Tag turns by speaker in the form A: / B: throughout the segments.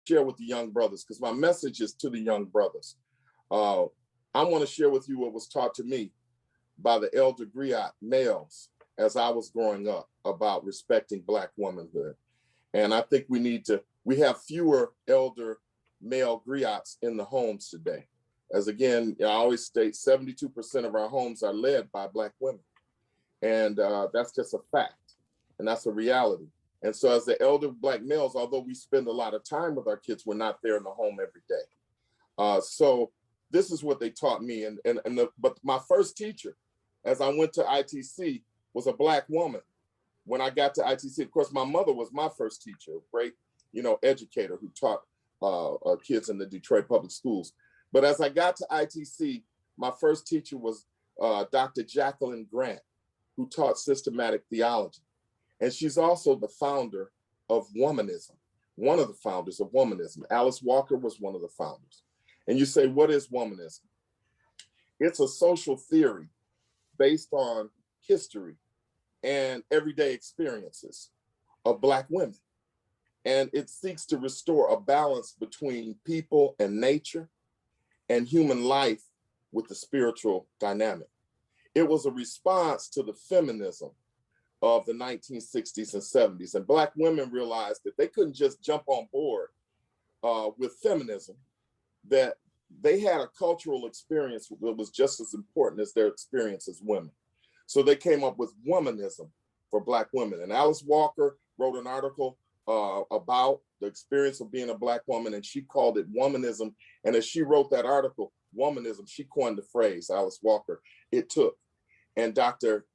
A: share with the young brothers, because my message is to the young brothers. I want to share with you what was taught to me by the elder griot males as I was growing up about respecting Black womanhood. And I think we have fewer elder male griots in the homes today. As again, I always state 72% of our homes are led by Black women. And that's just a fact, and that's a reality. And so as the elder Black males, although we spend a lot of time with our kids, we're not there in the home every day. So this is what they taught me. But my first teacher, as I went to ITC, was a Black woman. When I got to ITC, of course, my mother was my first teacher, a great, educator who taught kids in the Detroit public schools. But as I got to ITC, my first teacher was Dr. Jacqueline Grant, who taught systematic theology. And she's also the founder of Womanism, one of the founders of Womanism. Alice Walker was one of the founders. And you say, what is Womanism? It's a social theory based on history and everyday experiences of Black women. And it seeks to restore a balance between people and nature and human life with the spiritual dynamic. It was a response to the feminism of the 1960s and 70s. And Black women realized that they couldn't just jump on board with feminism, that they had a cultural experience that was just as important as their experience as women. So they came up with womanism for Black women. And Alice Walker wrote an article about the experience of being a Black woman, and she called it womanism. And as she wrote that article, womanism, she coined the phrase, Alice Walker, it took. And Dr.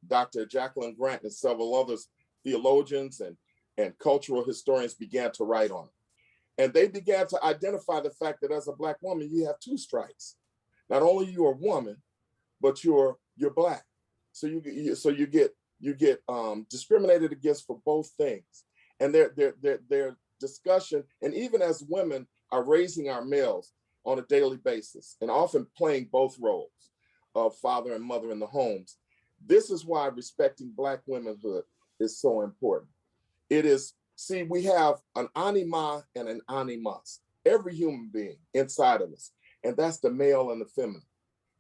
A: Jacqueline Grant and several others, theologians and cultural historians, began to write on it. And they began to identify the fact that as a Black woman, you have two strikes. Not only you're a woman, but you're Black. So you get discriminated against for both things. And their discussion, and even as women are raising our males on a daily basis and often playing both roles of father and mother in the homes, this is why respecting Black womanhood is so important. It is, see, we have an anima and an animus, every human being inside of us. And that's the male and the feminine,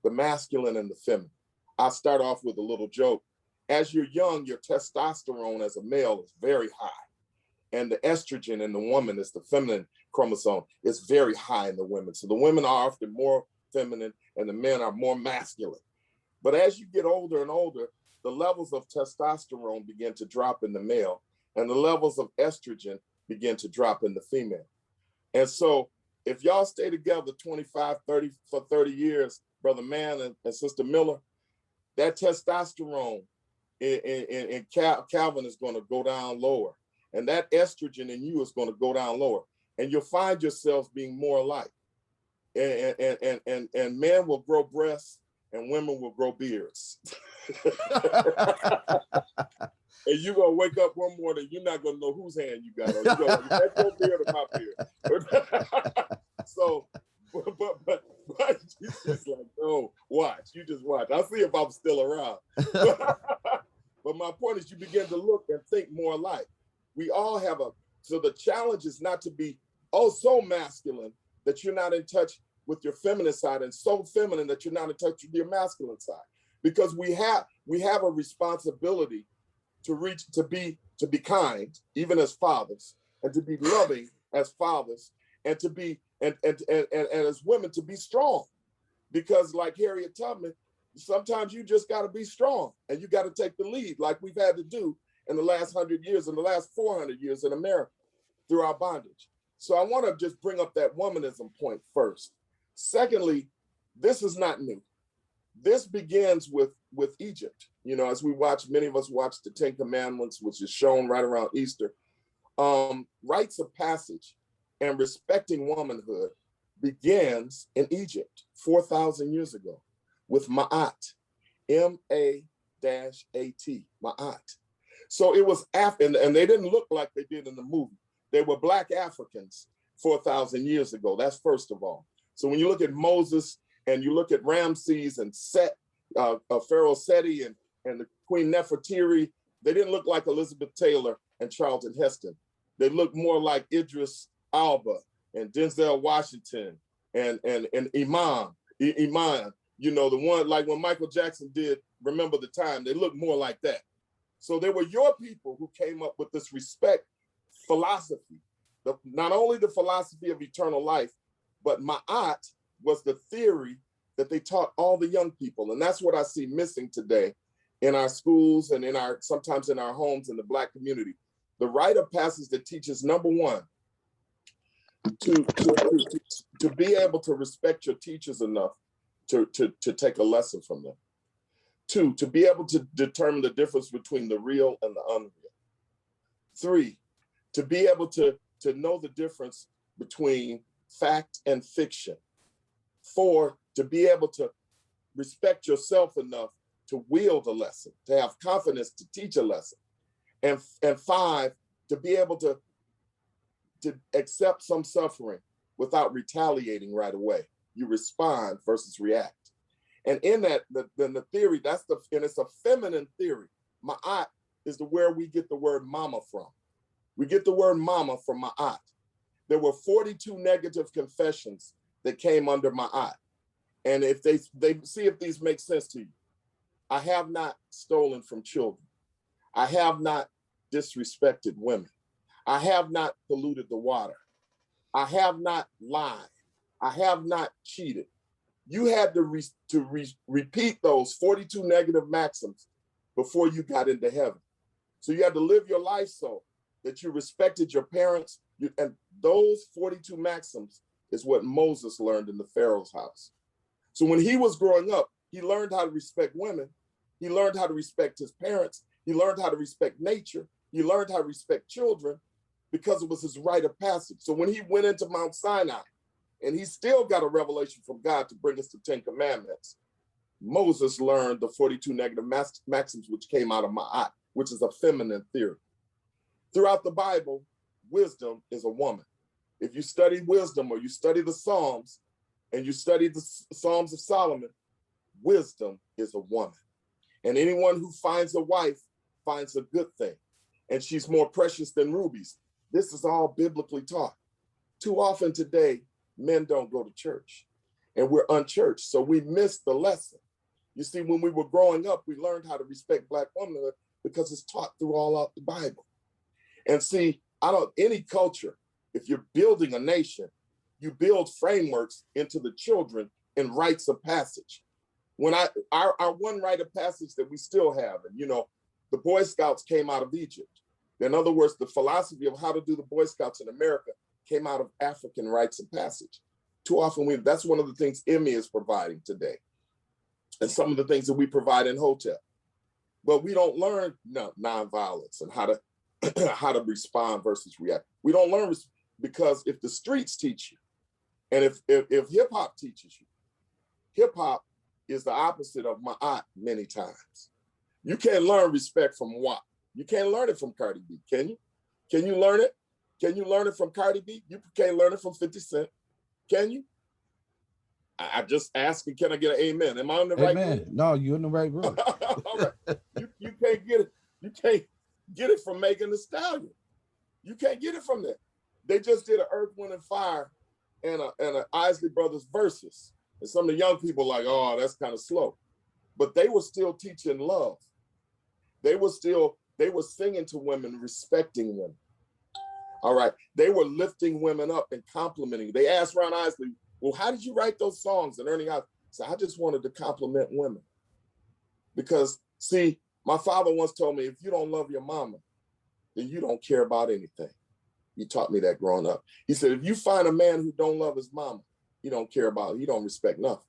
A: the masculine and the feminine. I'll start off with a little joke. As you're young, your testosterone as a male is very high. And the estrogen in the woman, is the feminine chromosome, is very high in the women. So the women are often more feminine and the men are more masculine. But as you get older and older, the levels of testosterone begin to drop in the male and the levels of estrogen begin to drop in the female. And so if y'all stay together 25, 30 years, Brother Mann and Sister Miller, that testosterone in Calvin is going to go down lower. And that estrogen in you is going to go down lower. And you'll find yourselves being more alike. And men will grow breasts and women will grow beards. And you're going to wake up one morning, you're not going to know whose hand you got on. You're going to that's your beard or my beard. So, but you just like, no, watch. You just watch. I'll see if I'm still around. But my point is you begin to look and think more alike. We all have so the challenge is not to be so masculine that you're not in touch with your feminine side and so feminine that you're not in touch with your masculine side. Because we have a responsibility to be kind, even as fathers, and to be loving as fathers, and to be and as women to be strong. Because like Harriet Tubman, sometimes you just got to be strong and you got to take the lead, like we've had to do in the last 100 years, in the last 400 years in America through our bondage. So I want to just bring up that womanism point first. Secondly, this is not new. This begins with Egypt. You know, as many of us watch the Ten Commandments, which is shown right around Easter. Rites of passage and respecting womanhood begins in Egypt 4,000 years ago with Ma'at, M-A-A-T, Ma'at. So it was, and they didn't look like they did in the movie. They were Black Africans 4,000 years ago. That's first of all. So when you look at Moses and you look at Ramses and Pharaoh Seti and the Queen Nefertiti, they didn't look like Elizabeth Taylor and Charlton Heston. They looked more like Idris Elba and Denzel Washington and Emiy, you know, the one like when Michael Jackson did Remember the Time, they look more like that. So they were your people who came up with this respect philosophy. Not only the philosophy of eternal life, but Ma'at was the theory that they taught all the young people. And that's what I see missing today in our schools and sometimes in our homes in the Black community. The rite of passage that teaches, number one, to be able to respect your teachers enough to take a lesson from them. Two, to be able to determine the difference between the real and the unreal. Three, to be able to know the difference between fact and fiction. Four, to be able to respect yourself enough to wield a lesson, to have confidence to teach a lesson. And five, to be able to accept some suffering without retaliating right away. You respond versus react. And in that, the theory, and it's a feminine theory. Ma'at is where we get the word mama from. We get the word mama from Ma'at. There were 42 negative confessions that came under Ma'at. And if they see if these make sense to you. I have not stolen from children. I have not disrespected women. I have not polluted the water. I have not lied. I have not cheated. You had to repeat those 42 negative maxims before you got into heaven. So you had to live your life so that you respected your parents. And those 42 maxims is what Moses learned in the Pharaoh's house. So when he was growing up, he learned how to respect women. He learned how to respect his parents. He learned how to respect nature. He learned how to respect children because it was his rite of passage. So when he went into Mount Sinai, and he still got a revelation from God to bring us the 10 Commandments, Moses learned the 42 negative maxims which came out of Ma'at, which is a feminine theory. Throughout the Bible, wisdom is a woman. If you study wisdom or you study the Psalms and you study the Psalms of Solomon, wisdom is a woman. And anyone who finds a wife finds a good thing. And she's more precious than rubies. This is all biblically taught. Too often today, men don't go to church and we're unchurched. So we missed the lesson. You see, when we were growing up, we learned how to respect Black womanhood because it's taught through all out the Bible. And see, any culture, if you're building a nation, you build frameworks into the children and rites of passage. When our one rite of passage that we still have, and you know, the Boy Scouts came out of Egypt. In other words, the philosophy of how to do the Boy Scouts in America came out of African rites of passage. Too often, that's one of the things Emiy is providing today. And some of the things that we provide in Hotel. But we don't learn nonviolence and how to respond versus react. We don't learn because if the streets teach you, and if hip hop teaches you, hip hop is the opposite of Ma'at many times. You can't learn respect from WAP. You can't learn it from Cardi B, can you? Can you learn it? Can you learn it from Cardi B? You can't learn it from 50 Cent, can you? I just asking, can I get an amen? Am I on the right room?
B: No, you're in the right room.
A: All right. You can't get it. You can't get it from Megan Thee Stallion. You can't get it from there. They just did an Earth, Wind, and Fire and a Isley Brothers versus. And some of the young people like, oh, that's kind of slow. But they were still teaching love. They were singing to women, respecting women. All right. They were lifting women up and complimenting. They asked Ron Isley, well, how did you write those songs? And Ernie Isley said, I just wanted to compliment women. Because, see, my father once told me, if you don't love your mama, then you don't care about anything. He taught me that growing up. He said, if you find a man who don't love his mama, he don't care about it. He don't respect nothing.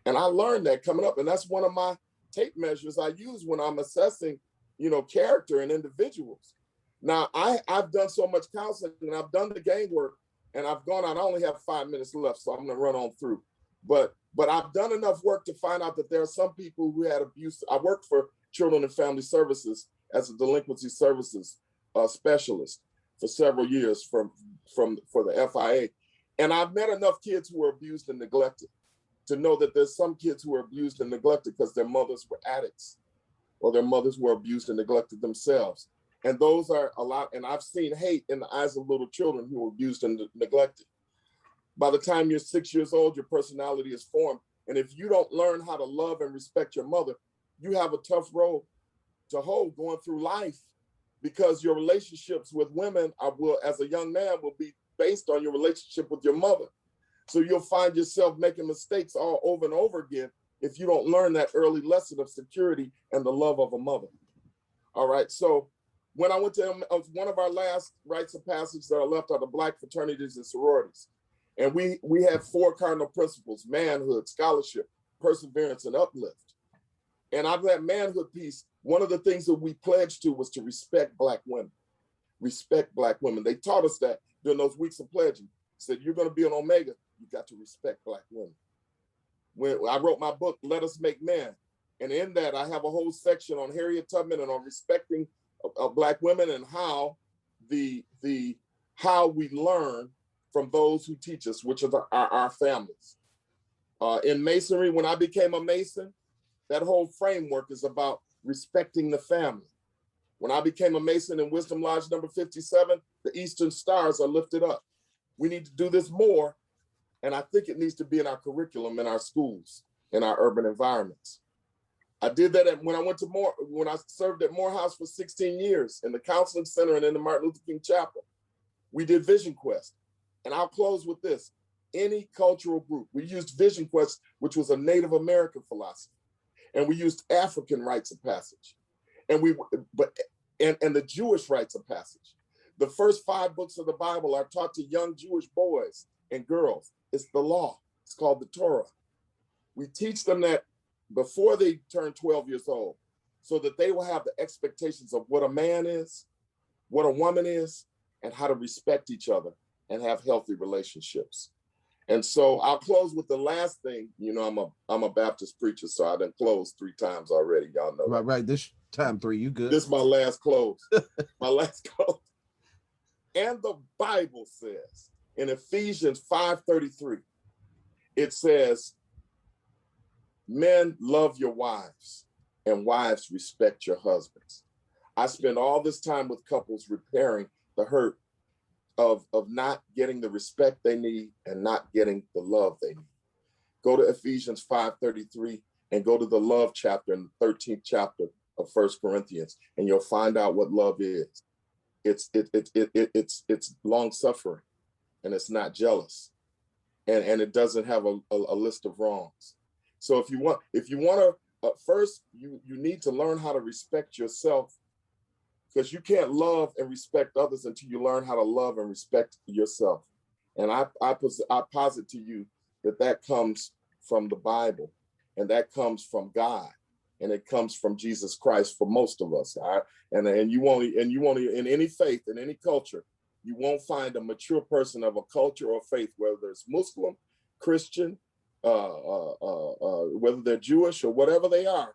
A: And I learned that coming up. And that's one of my tape measures I use when I'm assessing, character in individuals. Now, I've done so much counseling and I've done the gang work and I've gone out. I only have 5 minutes left, so I'm going to run on through. But I've done enough work to find out that there are some people who had abuse. I worked for Children and Family Services as a delinquency services specialist for several years for the FIA. And I've met enough kids who were abused and neglected to know that there's some kids who were abused and neglected because their mothers were addicts or their mothers were abused and neglected themselves. And those are a lot. And I've seen hate in the eyes of little children who were abused and neglected. By the time you're 6 years old, your personality is formed. And if you don't learn how to love and respect your mother, you have a tough road to hoe going through life, because your relationships with women as a young man will be based on your relationship with your mother. So you'll find yourself making mistakes all over and over again if you don't learn that early lesson of security and the love of a mother. All right. So when I went to one of our last rites of passage that are left are the Black fraternities and sororities. And we have 4 cardinal principles: manhood, scholarship, perseverance, and uplift. And out of that manhood piece, one of the things that we pledged to was to respect Black women. Respect Black women. They taught us that during those weeks of pledging. Said, you're going to be an Omega, you got to respect Black women. When I wrote my book, Let Us Make Men, and in that I have a whole section on Harriet Tubman and on respecting Black women, and how how we learn from those who teach us, which are our families. In Masonry, when I became a Mason, that whole framework is about respecting the family. When I became a Mason in Wisdom Lodge number 57, the Eastern Stars are lifted up. We need to do this more, and I think it needs to be in our curriculum, in our schools, in our urban environments. I did that when I served at Morehouse for 16 years in the counseling center and in the Martin Luther King Chapel. We did Vision Quest. And I'll close with this. Any cultural group, we used Vision Quest, which was a Native American philosophy. And we used African rites of passage. And the Jewish rites of passage. The first 5 books of the Bible are taught to young Jewish boys and girls. It's the law. It's called the Torah. We teach them that before they turn 12 years old, so that they will have the expectations of what a man is, what a woman is, and how to respect each other and have healthy relationships. And so I'll close with the last thing. You know, I'm a Baptist preacher, so I done closed 3 times already. Y'all know.
B: Right. This time 3, you good.
A: This is my last close. My last close. And the Bible says in Ephesians 5:33, it says, men, love your wives, and wives, respect your husbands. I spend all this time with couples repairing the hurt of not getting the respect they need and not getting the love they need. Go to Ephesians 5:33 and go to the love chapter in the 13th chapter of 1 Corinthians, and you'll find out what love is. It's long suffering, and it's not jealous, and it doesn't have a list of wrongs. So if you want to, first you need to learn how to respect yourself, because you can't love and respect others until you learn how to love and respect yourself. And I posit to you that comes from the Bible, and that comes from God, and it comes from Jesus Christ for most of us. And you won't in any faith, in any culture, you won't find a mature person of a culture or faith, whether it's Muslim, Christian, whether they're Jewish or whatever they are.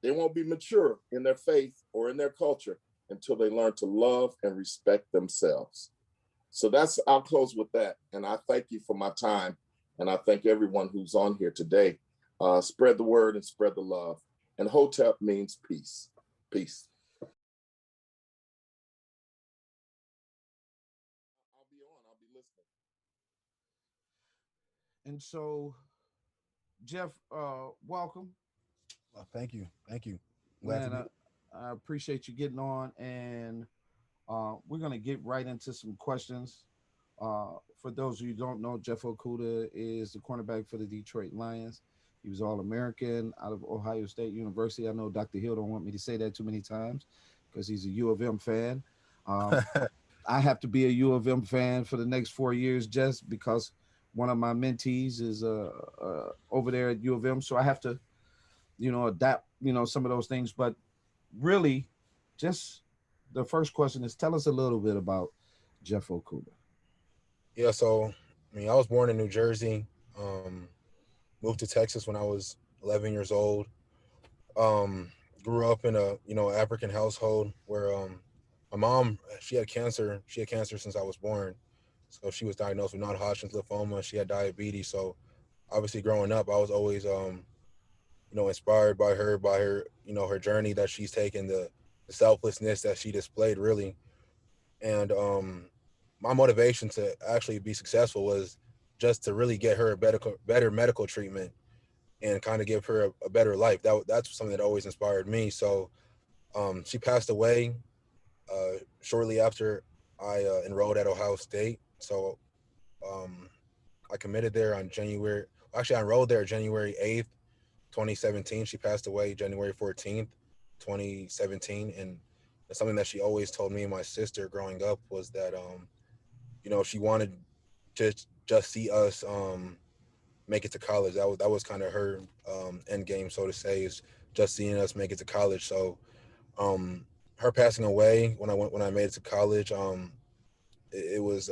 A: They won't be mature in their faith or in their culture until they learn to love and respect themselves. So I'll close with that. And I thank you for my time. And I thank everyone who's on here today. Spread the word and spread the love. And Hotep means peace. Peace. I'll be listening.
B: And so, Jeff, welcome.
C: Well, thank you.
B: Man, I appreciate you getting on, and we're going to get right into some questions. For those of you who don't know, Jeff Okudah is the cornerback for the Detroit Lions. He was All-American out of Ohio State University. I know Dr. Hill don't want me to say that too many times because he's a U of M fan. I have to be a U of M fan for the next 4 years just because one of my mentees is over there at U of M. So I have to, adapt, some of those things. But really, just the first question is, tell us a little bit about Jeff Okudah.
C: Yeah, so, I was born in New Jersey, moved to Texas when I was 11 years old, grew up in a, African household where my mom, she had cancer since I was born. So she was diagnosed with non-Hodgkin's lymphoma. She had diabetes. So obviously growing up, I was always, inspired by her, her journey that she's taken, the selflessness that she displayed, really. And my motivation to actually be successful was just to really get her a better medical treatment and kind of give her a better life. That's something that always inspired me. So she passed away shortly after I enrolled at Ohio State. So um, I committed there on January. Actually, I enrolled there January 8th, 2017. She passed away January 14th, 2017. And something that she always told me and my sister growing up was that, she wanted to just see us make it to college. That was kind of her end game, so to say, is just seeing us make it to college. So um, her passing away when I made it to college, it was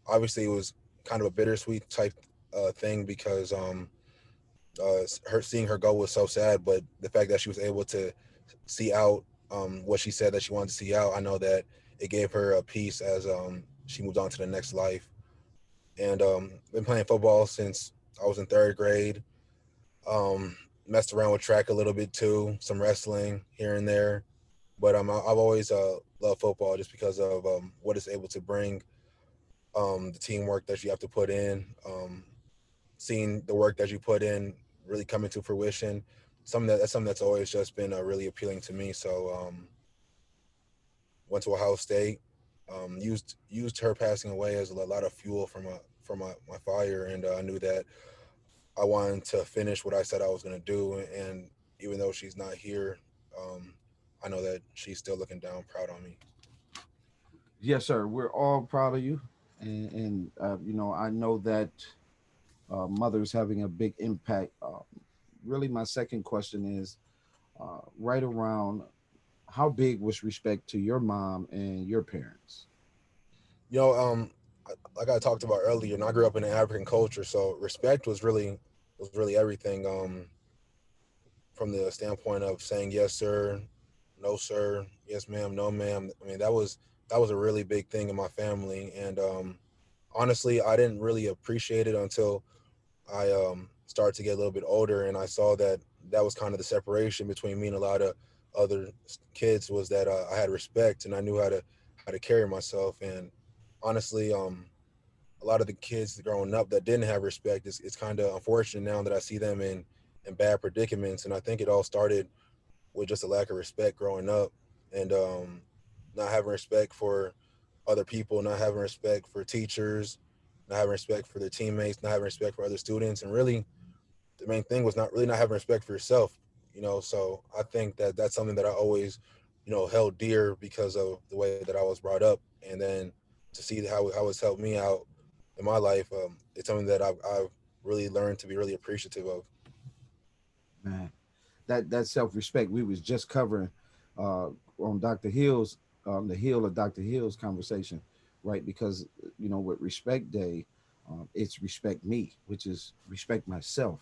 C: obviously it was kind of a bittersweet type thing because her seeing her go was so sad, but the fact that she was able to see out what she said that she wanted to see out, I know that it gave her a peace as she moved on to the next life. And been playing football since I was in third grade. Messed around with track a little bit too, some wrestling here and there. But I've always loved football just because of what it's able to bring, the teamwork that you have to put in, seeing the work that you put in really coming to fruition. That's something that's always just been really appealing to me. So went to Ohio State. Used her passing away as a lot of fuel for my fire, and I knew that I wanted to finish what I said I was going to do. And even though she's not here, um, I know that she's still looking down proud on me.
B: Yes, sir. We're all proud of you, and I know that mother's having a big impact. Really, my second question is right around how big was respect to your mom and your parents?
C: You know, like I talked about earlier, and I grew up in an African culture, so respect was really everything. From the standpoint of saying yes, sir, no, sir, yes, ma'am, no, ma'am. I mean, that was a really big thing in my family, and honestly, I didn't really appreciate it until I started to get a little bit older, and I saw that that was kind of the separation between me and a lot of other kids was that I had respect and I knew how to carry myself. And honestly, a lot of the kids growing up that didn't have respect, it's kind of unfortunate now that I see them in bad predicaments. And I think it all started with just a lack of respect growing up, and not having respect for other people, not having respect for teachers, not having respect for their teammates, not having respect for other students, and really the main thing was not having respect for yourself. So I think that that's something that I always, held dear because of the way that I was brought up, and then to see how it's helped me out in my life, it's something that I've really learned to be really appreciative of.
B: Man, that self respect we was just covering uh, on Dr. Hill's the hill of Dr. Hill's conversation, right? Because with Respect Day, it's respect me, which is respect myself,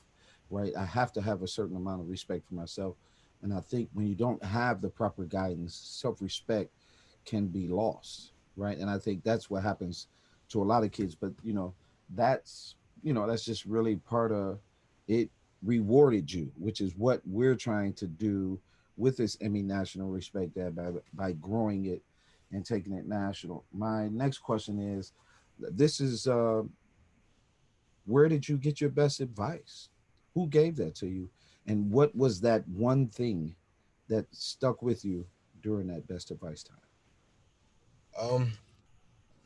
B: right? I have to have a certain amount of respect for myself, and I think when you don't have the proper guidance, self respect can be lost, right? And I think that's what happens to a lot of kids. But that's that's just really part of it rewarded you, which is what we're trying to do with this Emmy National Respect Day by growing it and taking it national. My next question is, this is where did you get your best advice? Who gave that to you? And what was that one thing that stuck with you during that best advice time?
C: Um,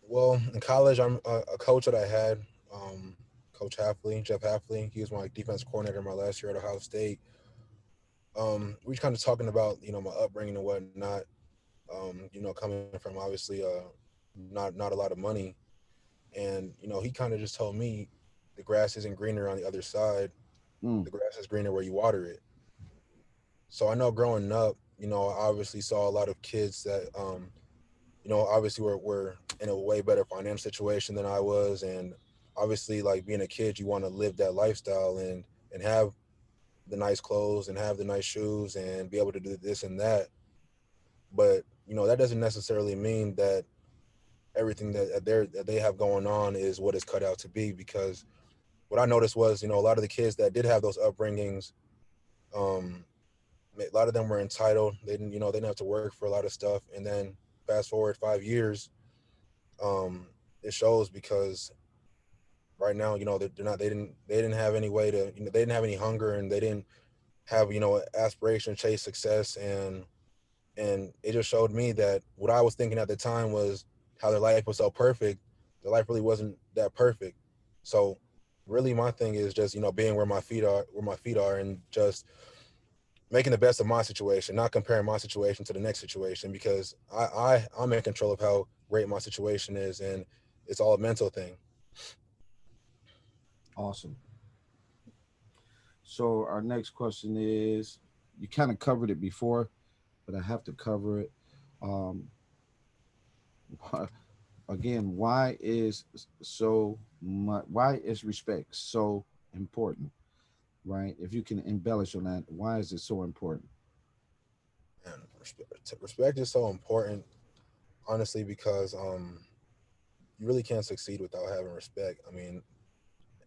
C: well, in college, I'm a coach that I had, um, Coach Halfley, Jeff Halfley. He was my defense coordinator my last year at Ohio State. We were kind of talking about my upbringing and whatnot. Coming from obviously not a lot of money, and he kind of just told me the grass isn't greener on the other side.
B: Mm,
C: The grass is greener where you water it. So I know growing up, I obviously saw a lot of kids that obviously were in a way better financial situation than I was, and obviously like being a kid, you want to live that lifestyle and have the nice clothes and have the nice shoes and be able to do this and that. But that doesn't necessarily mean that everything that they have going on is what it's cut out to be. Because what I noticed was a lot of the kids that did have those upbringings, um, a lot of them were entitled. They didn't have to work for a lot of stuff. And then fast forward 5 years, um, it shows because right now, they didn't have any way to, they didn't have any hunger, and they didn't have, aspiration to chase success. And it just showed me that what I was thinking at the time was how their life was so perfect. Their life really wasn't that perfect. So really my thing is just, being where my feet are and just making the best of my situation, not comparing my situation to the next situation, because I'm in control of how great my situation is, and it's all a mental thing.
B: Awesome. So our next question is, you kind of covered it before, but I have to cover it. Um, again, why is respect so important? Right? If you can embellish on that, why is it so important?
C: And respect is so important, honestly, because you really can't succeed without having respect. I mean,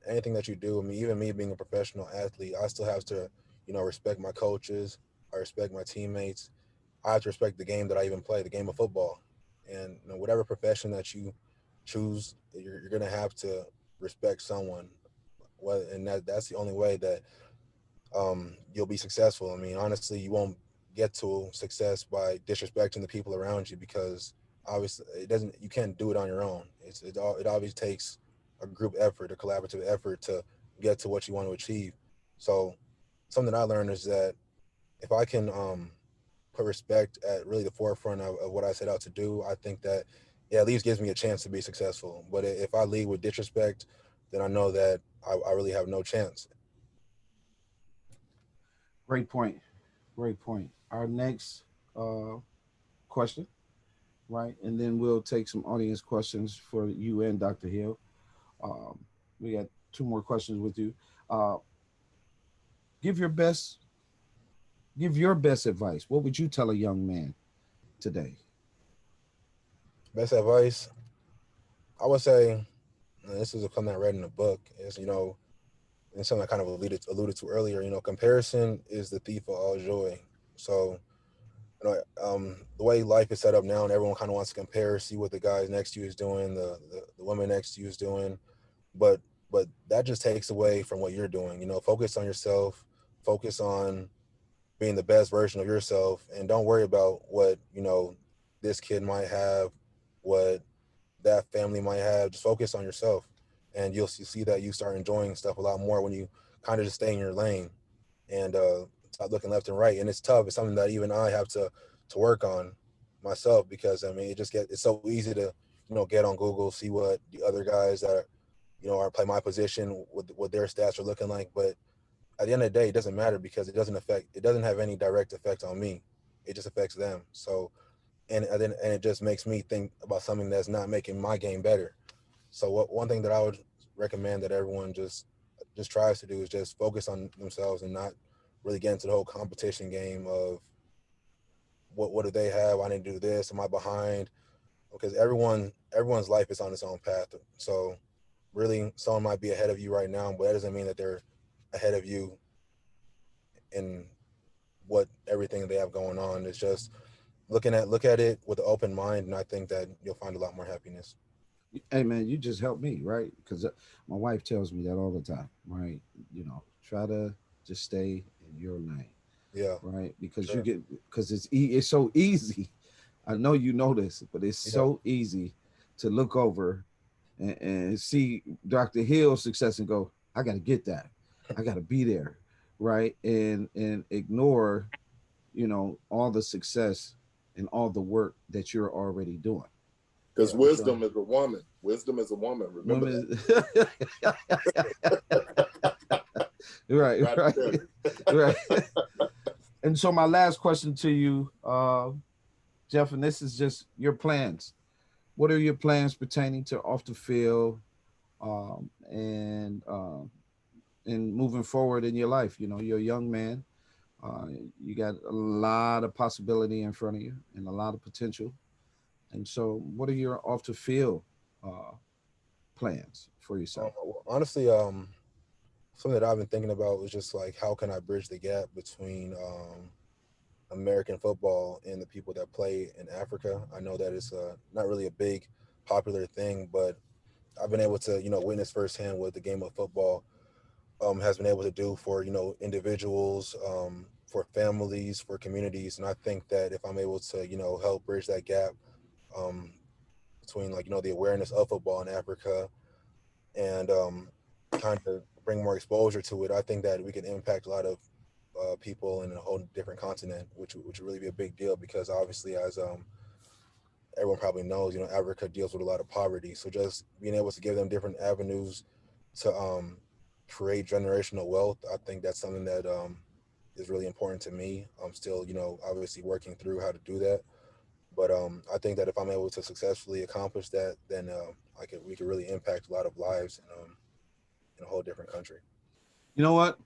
C: anything that you do, I mean, even me being a professional athlete, I still have to, respect my coaches. I respect my teammates. I have to respect the game that I even play, the game of football. And whatever profession that you choose, you're gonna have to respect someone. Well, and that's the only way that you'll be successful. I mean, honestly, you won't get to success by disrespecting the people around you, because obviously it doesn't. You can't do it on your own. It always takes a group effort, a collaborative effort to get to what you want to achieve. So something I learned is that if I can put respect at really the forefront of what I set out to do, I think that it at least gives me a chance to be successful. But if I lead with disrespect, then I know that I really have no chance.
B: Great point. Great point. Our next uh, question, right? And then we'll take some audience questions for you and Dr. Hill. Um, we got two more questions with you. Uh, give your best. Give your best advice. What would you tell a young man today?
C: Best advice, I would say, and this is a something I read in a book, is, and something I kind of alluded to earlier, comparison is the thief of all joy. So, the way life is set up now, and everyone kind of wants to compare, see what the guys next to you is doing, the woman next to you is doing, but that just takes away from what you're doing. Focus on yourself, focus on being the best version of yourself, and don't worry about what this kid might have, what that family might have. Just focus on yourself, and you'll see that you start enjoying stuff a lot more when you kind of just stay in your lane and stop looking left and right. And it's tough. It's something that even I have to work on myself, because I mean, it's so easy to get on Google, see what the other guys that are play my position, what their stats are looking like. But at the end of the day, it doesn't matter, because it doesn't have any direct effect on me. It just affects them. So and it just makes me think about something that's not making my game better. So one thing that I would recommend that everyone just tries to do is just focus on themselves, and not really get into the whole competition game of what do they have? I need to do this. Am I behind? Because everyone's life is on its own path. So really, someone might be ahead of you right now, but that doesn't mean that they're ahead of you in what everything they have going on. It's just look at it with an open mind, and I think that you'll find a lot more happiness.
B: Hey man, you just helped me, right? Because my wife tells me that all the time, right? Try to just stay in your lane,
C: Yeah,
B: right? Because
C: sure.
B: it's so easy. I know you know this, but it's
C: Yeah,
B: so easy to look over and see Dr. Hill's success and go, I got to get that, I got to be there, right? And ignore, all the success and all the work that you're already doing.
A: Because
C: yeah, for sure.
A: wisdom is a woman. Wisdom is a woman. Remember that.
B: Women, right,
A: Try to
B: right,
A: tell you.
B: right. And so, my last question to you, Jeff, and this is just your plans. What are your plans pertaining to off the field, and moving forward in your life? You're a young man. Uh, you got a lot of possibility in front of you and a lot of potential. And so, what are your off the field uh, plans for yourself?
C: Honestly, something that I've been thinking about was just like, how can I bridge the gap between American football and the people that play in Africa. I know that it's not really a big popular thing, but I've been able to, witness firsthand what the game of football has been able to do for, individuals, for families, for communities. And I think that if I'm able to, help bridge that gap um, between like, the awareness of football in Africa and kind of bring more exposure to it, I think that we can impact a lot of people in a whole different continent, which would really be a big deal because obviously, as everyone probably knows, Africa deals with a lot of poverty. So just being able to give them different avenues to create generational wealth, I think that's something that is really important to me. I'm still, obviously working through how to do that. But I think that if I'm able to successfully accomplish that, then we could really impact a lot of lives in a whole different country.
B: You know what?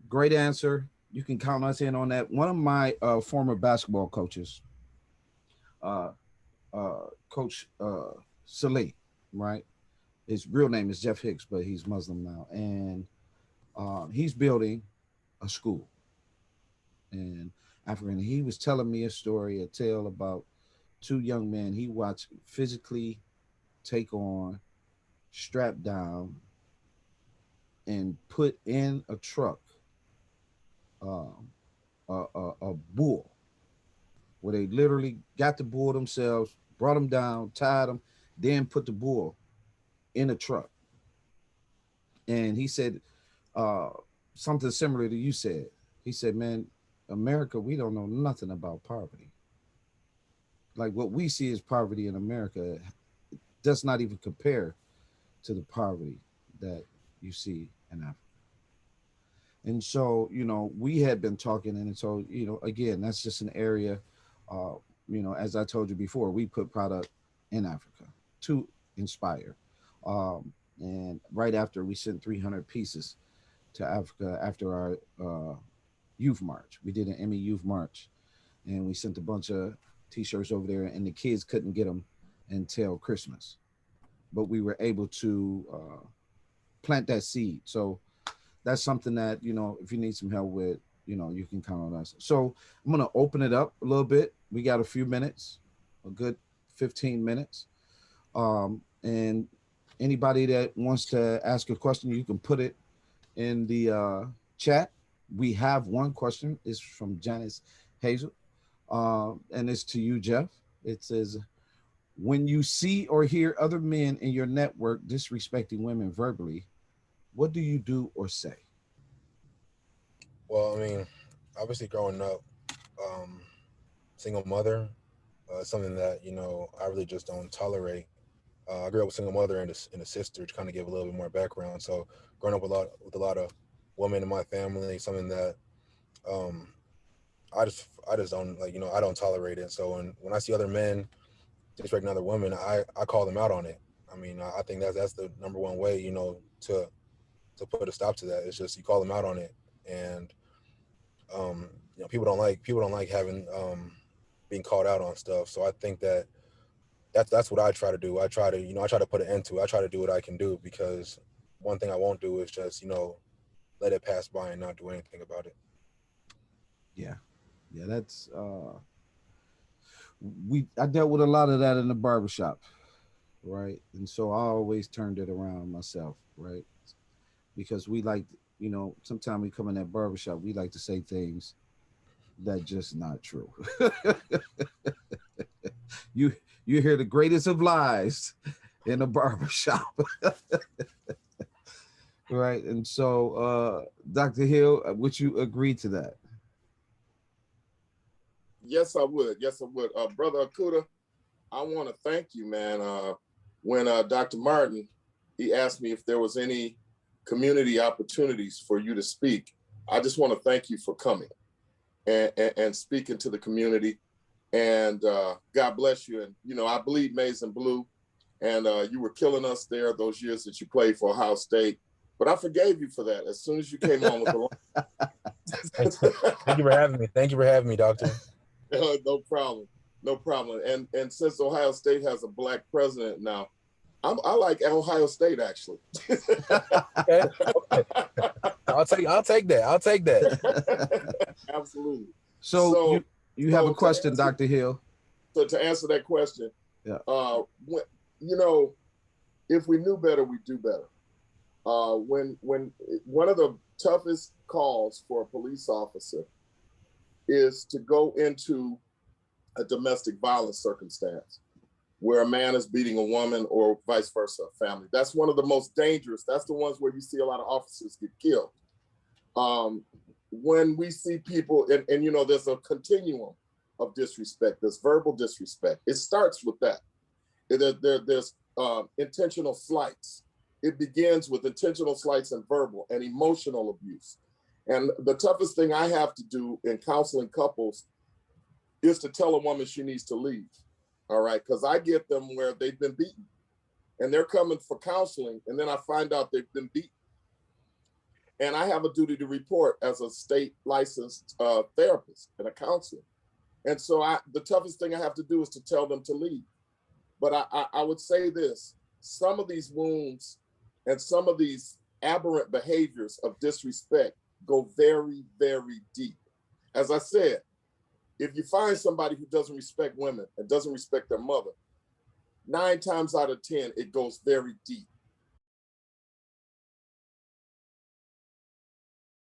B: Great answer. You can count us in on that. One of my former basketball coaches, Coach Saleh, right? His real name is Jeff Hicks, but he's Muslim now. And he's building a school in Africa. And he was telling me a tale about two young men he watched physically take on, strap down, and put in a truck a bull, where they literally got the bull themselves, brought him down, tied him, then put the bull in a truck. And he said something similar to you said. He said, man, America, we don't know nothing about poverty. Like what we see as poverty in America does not even compare to the poverty that you see in Africa. And so, we had been talking, and so, again, that's just an area, as I told you before, we put product in Africa to inspire. And right after we sent 300 pieces to Africa after our youth march, we did an Emiy youth march, and we sent a bunch of t-shirts over there, and the kids couldn't get them until Christmas, but we were able to plant that seed. So that's something that, if you need some help with, you can count on us. So I'm going to open it up a little bit. We got a few minutes, a good 15 minutes. And anybody that wants to ask a question, you can put it in the chat. We have one question. It's from Janice Hazel. And it's to you, Jeff. It says, when you see or hear other men in your network disrespecting women verbally, what do you do or say?
C: Well, I mean, obviously growing up, single mother, something that, I really just don't tolerate. I grew up with a single mother and a sister, to kind of give a little bit more background. So growing up with a lot of women in my family, something that I just don't like, I don't tolerate it. So when I see other men disrespecting other women, I call them out on it. I mean, I think that's the number one way, to put a stop to that. It's just you call them out on it. And people don't like having being called out on stuff. So I think that's what I try to do. I try to put an end to it. I try to do what I can do, because one thing I won't do is just, let it pass by and not do anything about it.
B: Yeah. That's I dealt with a lot of that in the barbershop, right? And so I always turned it around myself, right? Because we like, sometimes we come in that barbershop, we like to say things that just not true. you hear the greatest of lies in a barbershop. Right. And so Dr. Hill, would you agree to that?
A: Yes, I would. Brother Okudah, I want to thank you, man. When Dr. Martin, he asked me if there was any community opportunities for you to speak, I just want to thank you for coming and speaking to the community. And God bless you. And, I bleed maize and blue. And you were killing us there those years that you played for Ohio State. But I forgave you for that as soon as you came on with the
C: Thank you for having me. Thank you for having me, Doctor.
A: No problem. And since Ohio State has a Black president now, I like Ohio State, actually.
C: Okay. I'll take that.
A: Absolutely.
B: So you have a question, Dr. Hill.
A: So to answer that question,
B: yeah.
A: if we knew better, we'd do better. When one of the toughest calls for a police officer is to go into a domestic violence circumstance where a man is beating a woman or vice versa, a family. That's one of the most dangerous. That's the ones where you see a lot of officers get killed. When we see people, and you know, there's a continuum of disrespect. There's verbal disrespect. It starts with that. There's intentional slights. It begins with intentional slights and verbal and emotional abuse. And the toughest thing I have to do in counseling couples is to tell a woman she needs to leave. All right, because I get them where they've been beaten and they're coming for counseling, and then I find out they've been beaten. And I have a duty to report as a state licensed therapist and a counselor. And so the toughest thing I have to do is to tell them to leave. But I would say this, some of these wounds and some of these aberrant behaviors of disrespect go very, very deep. As I said, if you find somebody who doesn't respect women and doesn't respect their mother, 9 times out of 10, it goes very deep.